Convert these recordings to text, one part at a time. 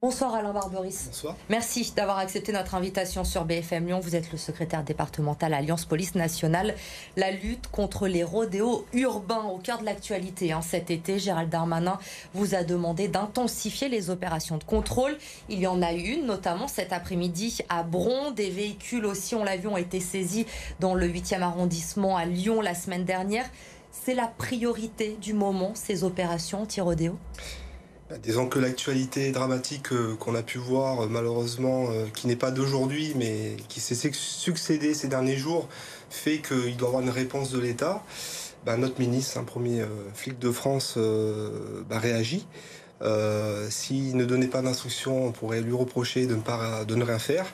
Bonsoir Alain Barberis. Bonsoir. Merci d'avoir accepté notre invitation sur BFM Lyon. Vous êtes le secrétaire départemental Alliance Police Nationale. La lutte contre les rodéos urbains au cœur de l'actualité. Cet été, Gérald Darmanin vous a demandé d'intensifier les opérations de contrôle. Il y en a une, notamment cet après-midi à Bron. Des véhicules aussi, on l'a vu, ont été saisis dans le 8e arrondissement à Lyon la semaine dernière. C'est la priorité du moment, ces opérations anti-rodéo? Disons que l'actualité dramatique qu'on a pu voir, malheureusement, qui n'est pas d'aujourd'hui, mais qui s'est succédé ces derniers jours, fait qu'il doit y avoir une réponse de l'État. Notre ministre, un premier flic de France, réagit. S'il ne donnait pas d'instruction, on pourrait lui reprocher de ne rien faire.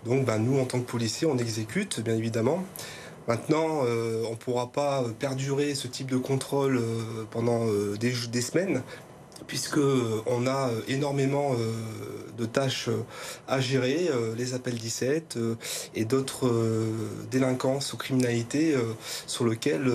Donc nous, en tant que policiers, on exécute, bien évidemment. Maintenant, on ne pourra pas perdurer ce type de contrôle pendant des semaines, puisqu'on a énormément de tâches à gérer, les appels 17 et d'autres délinquances ou criminalités sur lesquelles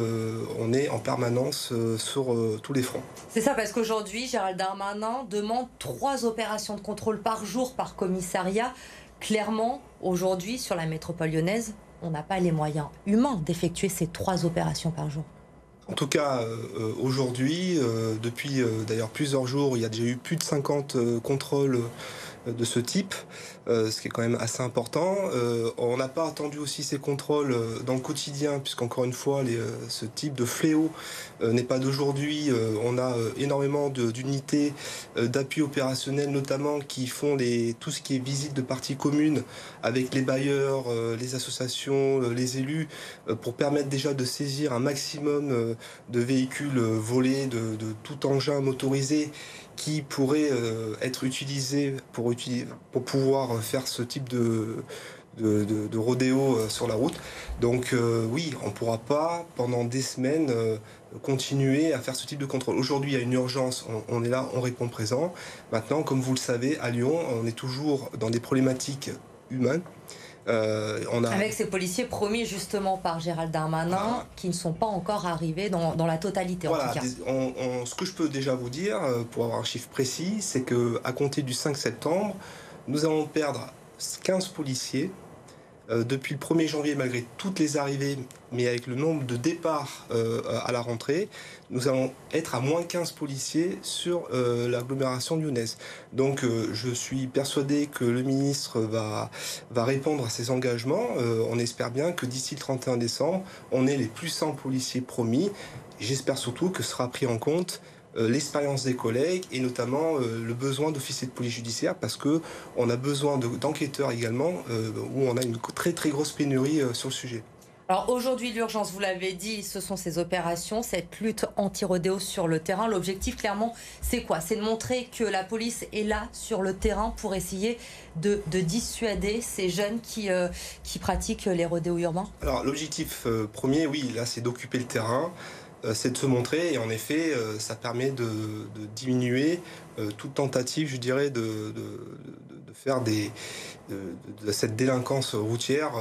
on est en permanence sur tous les fronts. C'est ça, parce qu'aujourd'hui, Gérald Darmanin demande 3 opérations de contrôle par jour par commissariat. Clairement, aujourd'hui, sur la métropole lyonnaise, on n'a pas les moyens humains d'effectuer ces 3 opérations par jour. En tout cas, aujourd'hui, depuis d'ailleurs plusieurs jours, il y a déjà eu plus de 50 contrôles de ce type, ce qui est quand même assez important. On n'a pas attendu aussi ces contrôles dans le quotidien, puisqu'encore une fois, ce type de fléau n'est pas d'aujourd'hui. On a énormément d'unités d'appui opérationnel, notamment, qui font tout ce qui est visite de parties communes avec les bailleurs, les associations, les élus, pour permettre déjà de saisir un maximum de véhicules volés, de tout engin motorisé qui pourrait être utilisé pour pouvoir faire ce type de rodéo sur la route. Donc oui, on ne pourra pas pendant des semaines continuer à faire ce type de contrôle. Aujourd'hui, il y a une urgence, on est là, on répond présent. Maintenant, comme vous le savez, à Lyon, on est toujours dans des problématiques humaines. Avec ces policiers promis justement par Gérald Darmanin, qui ne sont pas encore arrivés dans la totalité, voilà, en tout cas. Ce que je peux déjà vous dire, pour avoir un chiffre précis, c'est qu'à compter du 5 septembre, nous allons perdre 15 policiers. Depuis le 1er janvier, malgré toutes les arrivées, mais avec le nombre de départs à la rentrée, nous allons être à moins 15 policiers sur l'agglomération lyonnaise. Donc je suis persuadé que le ministre va répondre à ses engagements. On espère bien que d'ici le 31 décembre, on ait les plus 100 policiers promis. J'espère surtout que sera pris en compte l'expérience des collègues et notamment le besoin d'officiers de police judiciaire, parce qu'on a besoin d'enquêteurs également, où on a une très très grosse pénurie sur le sujet. Alors aujourd'hui, l'urgence, vous l'avez dit, ce sont ces opérations, cette lutte anti-rodéo sur le terrain. L'objectif, clairement, c'est quoi? C'est de montrer que la police est là sur le terrain pour essayer de dissuader ces jeunes qui pratiquent les rodéos urbains. Alors l'objectif premier, oui, là, c'est d'occuper le terrain. C'est de se montrer, et en effet, ça permet de diminuer toute tentative, je dirais, de faire de cette délinquance routière,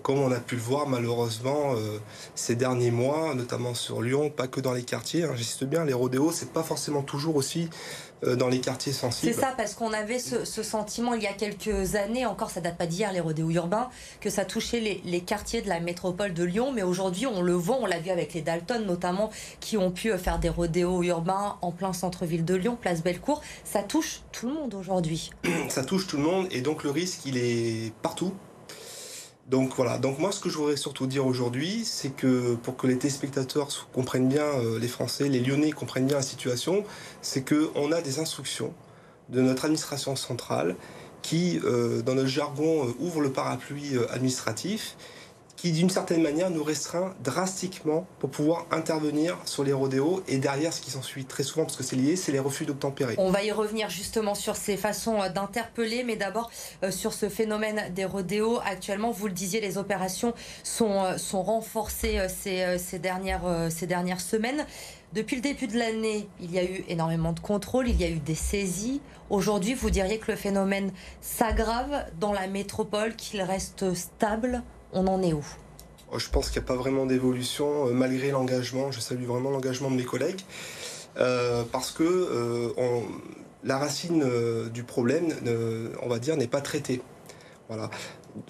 comme on a pu le voir malheureusement ces derniers mois, notamment sur Lyon, pas que dans les quartiers. J'insiste bien, les rodéos, c'est pas forcément toujours aussi dans les quartiers sensibles. C'est ça, parce qu'on avait ce sentiment il y a quelques années, encore ça date pas d'hier, les rodéos urbains, que ça touchait les quartiers de la métropole de Lyon, mais aujourd'hui on le voit, on l'a vu avec les Dalton notamment, qui ont pu faire des rodéos urbains en plein centre-ville de Lyon, place Bellecour. Ça touche tout le monde aujourd'hui. Ça touche tout le monde, et donc le risque, il est partout. Donc voilà, donc moi ce que je voudrais surtout dire aujourd'hui, c'est que pour que les téléspectateurs comprennent bien, les Français, les Lyonnais comprennent bien la situation, c'est qu'on a des instructions de notre administration centrale qui, dans notre jargon, ouvre le parapluie administratif, qui d'une certaine manière nous restreint drastiquement pour pouvoir intervenir sur les rodéos, et derrière ce qui s'ensuit très souvent, parce que c'est lié, c'est les refus d'obtempérer. On va y revenir justement sur ces façons d'interpeller, mais d'abord sur ce phénomène des rodéos. Actuellement, vous le disiez, les opérations sont renforcées ces dernières semaines. Depuis le début de l'année, il y a eu énormément de contrôles, il y a eu des saisies. Aujourd'hui, vous diriez que le phénomène s'aggrave dans la métropole, qu'il reste stable? On en est où? Je pense qu'il n'y a pas vraiment d'évolution, malgré l'engagement. Je salue vraiment l'engagement de mes collègues, parce que la racine du problème, on va dire, n'est pas traitée. Voilà.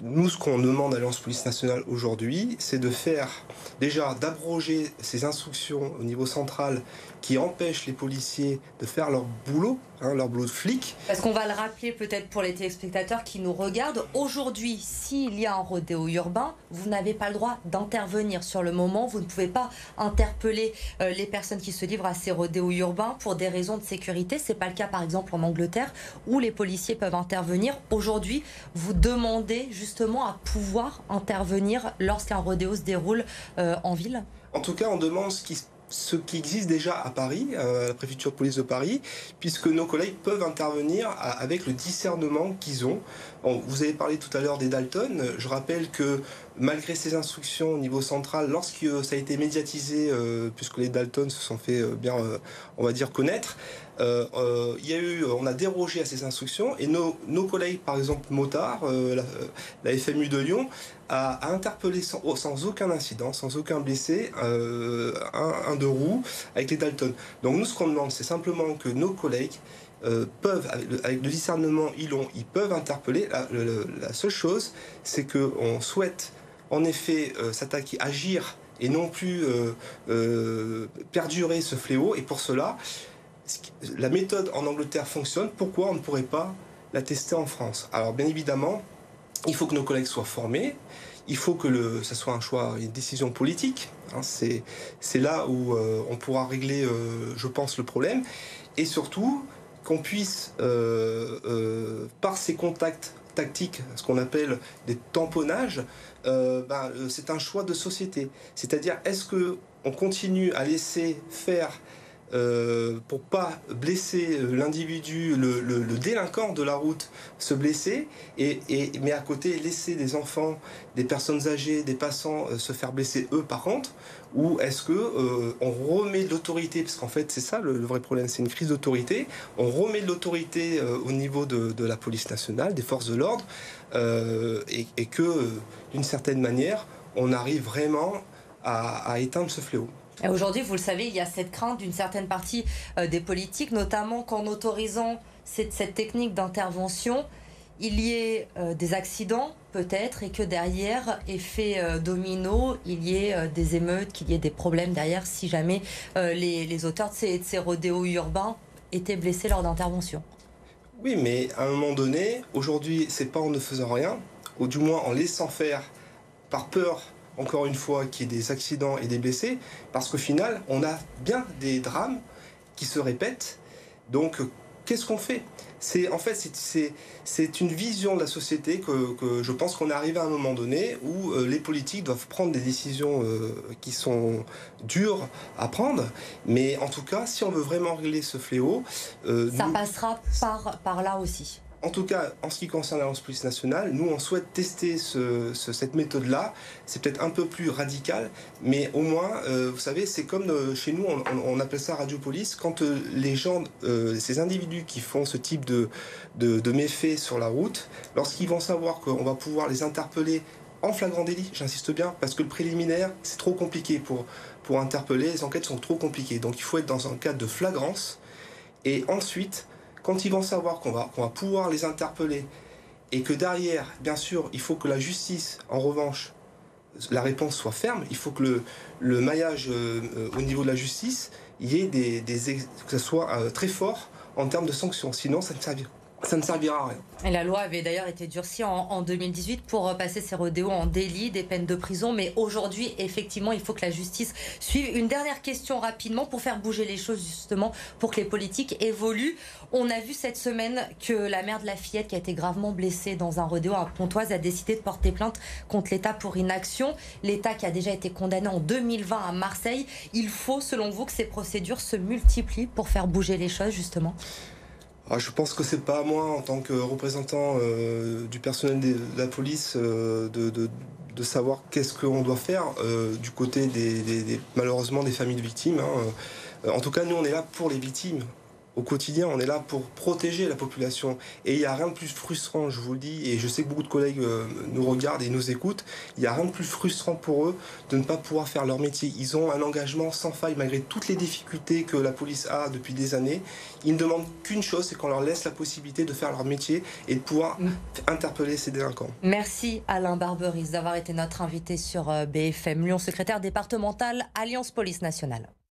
Nous, ce qu'on demande à l'Alliance Police Nationale aujourd'hui, c'est d'abroger ces instructions au niveau central qui empêchent les policiers de faire leur boulot de flic. Parce qu'on va le rappeler peut-être pour les téléspectateurs qui nous regardent, aujourd'hui, s'il y a un rodéo urbain, vous n'avez pas le droit d'intervenir sur le moment, vous ne pouvez pas interpeller les personnes qui se livrent à ces rodéos urbains pour des raisons de sécurité. C'est pas le cas par exemple en Angleterre où les policiers peuvent intervenir. Aujourd'hui, vous demandez justement à pouvoir intervenir lorsqu'un rodéo se déroule en ville. En tout cas, on demande ce qui existe déjà à Paris, à la préfecture de police de Paris, puisque nos collègues peuvent intervenir avec le discernement qu'ils ont. Bon, vous avez parlé tout à l'heure des Dalton. Je rappelle que malgré ces instructions au niveau central, lorsque ça a été médiatisé, puisque les Dalton se sont fait bien, on va dire, connaître, on a dérogé à ces instructions et nos collègues, par exemple Motard, la FMU de Lyon, a interpellé sans aucun incident, sans aucun blessé, un de roue avec les Dalton. Donc nous, ce qu'on demande, c'est simplement que nos collègues peuvent, avec le discernement ils peuvent interpeller. La seule chose, c'est qu'on souhaite en effet s'attaquer, agir et non plus perdurer ce fléau. Et pour cela, la méthode en Angleterre fonctionne. Pourquoi on ne pourrait pas la tester en France? Alors bien évidemment, il faut que nos collègues soient formés. Il faut que ça soit un choix, une décision politique. C'est là où on pourra régler, je pense, le problème. Et surtout, qu'on puisse, par ces contacts tactiques, ce qu'on appelle des tamponnages, c'est un choix de société. C'est-à-dire, est-ce qu'on continue à laisser faire pour pas blesser l'individu, le délinquant de la route se blesser, mais à côté laisser des enfants, des personnes âgées, des passants se faire blesser eux par contre, ou est-ce que on remet de l'autorité, parce qu'en fait c'est ça le vrai problème, c'est une crise d'autorité, on remet de l'autorité au niveau de la police nationale, des forces de l'ordre, et que d'une certaine manière on arrive vraiment à éteindre ce fléau. Aujourd'hui, vous le savez, il y a cette crainte d'une certaine partie des politiques, notamment qu'en autorisant cette technique d'intervention, il y ait des accidents peut-être et que derrière, effet domino, il y ait des émeutes, qu'il y ait des problèmes derrière si jamais les auteurs de ces rodéos urbains étaient blessés lors d'interventions. Oui, mais à un moment donné, aujourd'hui, c'est pas en ne faisant rien, ou du moins en laissant faire par peur, encore une fois, qu'il y ait des accidents et des blessés, parce qu'au final, on a bien des drames qui se répètent. Donc, qu'est-ce qu'on fait? C'est une vision de la société que je pense qu'on est arrivé à un moment donné où les politiques doivent prendre des décisions qui sont dures à prendre. Mais en tout cas, si on veut vraiment régler ce fléau... ça passera par là aussi. En tout cas, en ce qui concerne l'Alliance Police Nationale, nous, on souhaite tester cette méthode-là. C'est peut-être un peu plus radical, mais au moins, vous savez, c'est comme chez nous, on appelle ça radiopolice. Quand les gens, ces individus qui font ce type de méfaits sur la route, lorsqu'ils vont savoir qu'on va pouvoir les interpeller en flagrant délit, j'insiste bien, parce que le préliminaire, c'est trop compliqué pour interpeller, les enquêtes sont trop compliquées. Donc il faut être dans un cadre de flagrance, et ensuite... Quand ils vont savoir qu'on va pouvoir les interpeller et que derrière, bien sûr, il faut que la justice, en revanche, la réponse soit ferme, il faut que le maillage au niveau de la justice, il y ait que ce soit très fort en termes de sanctions. Sinon, ça ne servira à rien. Et la loi avait d'ailleurs été durcie en 2018 pour passer ces rodéos en délit, des peines de prison. Mais aujourd'hui, effectivement, il faut que la justice suive. Une dernière question rapidement pour faire bouger les choses, justement, pour que les politiques évoluent. On a vu cette semaine que la mère de la fillette qui a été gravement blessée dans un rodéo à Pontoise a décidé de porter plainte contre l'État pour inaction. L'État qui a déjà été condamné en 2020 à Marseille. Il faut, selon vous, que ces procédures se multiplient pour faire bouger les choses, justement ? Je pense que c'est pas à moi, en tant que représentant du personnel de la police, de savoir qu'est-ce qu'on doit faire du côté malheureusement des familles de victimes. En tout cas, nous, on est là pour les victimes. Au quotidien, on est là pour protéger la population. Et il n'y a rien de plus frustrant, je vous le dis, et je sais que beaucoup de collègues nous regardent et nous écoutent, il n'y a rien de plus frustrant pour eux de ne pas pouvoir faire leur métier. Ils ont un engagement sans faille malgré toutes les difficultés que la police a depuis des années. Ils ne demandent qu'une chose, c'est qu'on leur laisse la possibilité de faire leur métier et de pouvoir interpeller ces délinquants. Merci Alain Barberis d'avoir été notre invité sur BFM Lyon, secrétaire départemental Alliance Police Nationale.